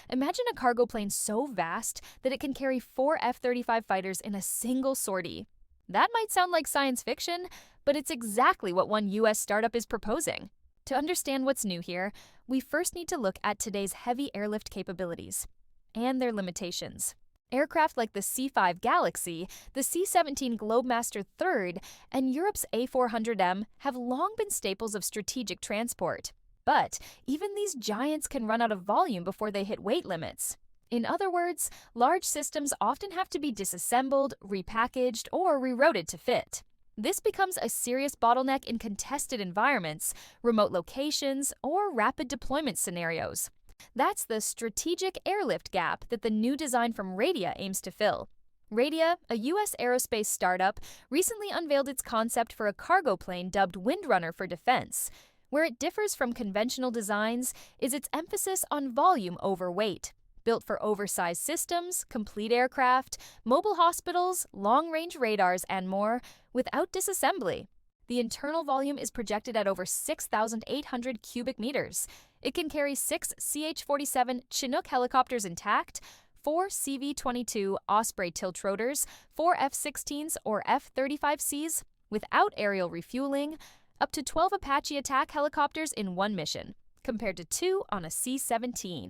Imagine a cargo plane so vast that it can carry 4 F-35 fighters in a single sortie. That might sound like science fiction, but it's exactly what one US startup is proposing. To understand what's new here, we first need to look at today's heavy airlift capabilities and their limitations. Aircraft like the C-5 Galaxy, the C-17 Globemaster III, and Europe's A400M have long been staples of strategic transport. But even these giants can run out of volume before they hit weight limits. In other words, large systems often have to be disassembled, repackaged, or rerouted to fit. This becomes a serious bottleneck in contested environments, remote locations, or rapid deployment scenarios. That's the strategic airlift gap that the new design from Radia aims to fill. Radia, a U.S. aerospace startup, recently unveiled its concept for a cargo plane dubbed Windrunner for defense. Where it differs from conventional designs is its emphasis on volume over weight. Built for oversized systems, complete aircraft, mobile hospitals, long-range radars, and more, without disassembly. The internal volume is projected at over 6,800 cubic meters. It can carry 6 CH-47 Chinook helicopters intact, 4 CV-22 Osprey tiltrotors, 4 F-16s or F-35Cs without aerial refueling, up to 12 Apache attack helicopters in one mission, compared to 2 on a C-17.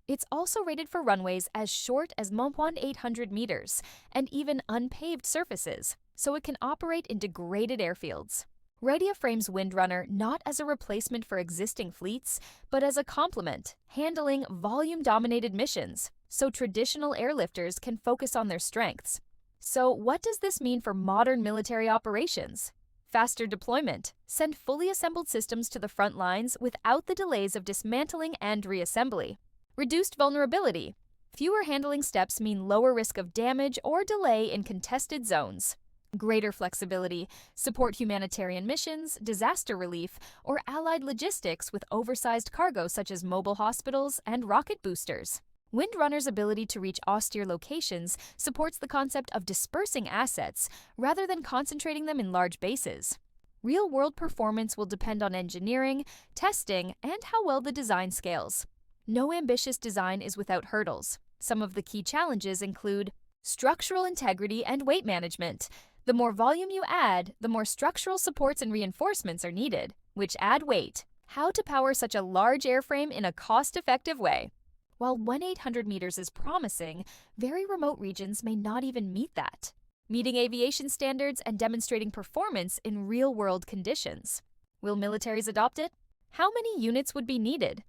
It's also rated for runways as short as 1,800 meters and even unpaved surfaces, so it can operate in degraded airfields. Radia frames Windrunner not as a replacement for existing fleets, but as a complement, handling volume-dominated missions, so traditional airlifters can focus on their strengths. So what does this mean for modern military operations? Faster deployment. Send fully assembled systems to the front lines without the delays of dismantling and reassembly. Reduced vulnerability. Fewer handling steps mean lower risk of damage or delay in contested zones. Greater flexibility. Support humanitarian missions, disaster relief, or allied logistics with oversized cargo such as mobile hospitals and rocket boosters. Windrunner's ability to reach austere locations supports the concept of dispersing assets rather than concentrating them in large bases. Real-world performance will depend on engineering, testing, and how well the design scales. No ambitious design is without hurdles. Some of the key challenges include structural integrity and weight management. The more volume you add, the more structural supports and reinforcements are needed, which add weight. How to power such a large airframe in a cost-effective way. While 1,800 meters is promising, very remote regions may not even meet that, meeting aviation standards and demonstrating performance in real-world conditions. Will militaries adopt it? How many units would be needed?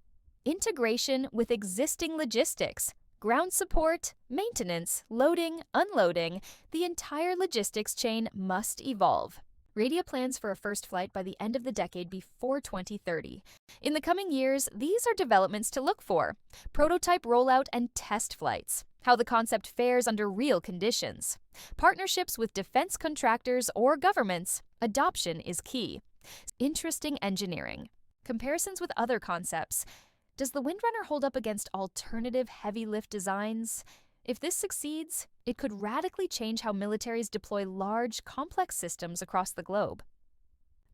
Integration with existing logistics, ground support, maintenance, loading, unloading, the entire logistics chain must evolve. Radia plans for a first flight by the end of the decade before 2030. In the coming years, these are developments to look for: prototype rollout and test flights, how the concept fares under real conditions, partnerships with defense contractors or governments. Adoption is key. Interesting engineering. Comparisons with other concepts. Does the Windrunner hold up against alternative heavy lift designs? If this succeeds, it could radically change how militaries deploy large, complex systems across the globe.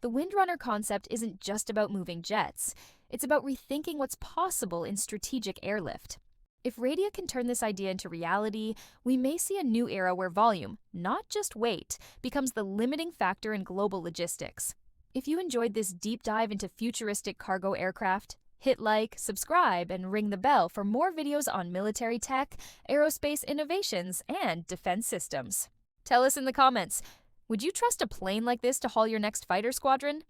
The Windrunner concept isn't just about moving jets. It's about rethinking what's possible in strategic airlift. If Radia can turn this idea into reality, we may see a new era where volume, not just weight, becomes the limiting factor in global logistics. If you enjoyed this deep dive into futuristic cargo aircraft, hit like, subscribe, and ring the bell for more videos on military tech, aerospace innovations, and defense systems. Tell us in the comments, would you trust a plane like this to haul your next fighter squadron?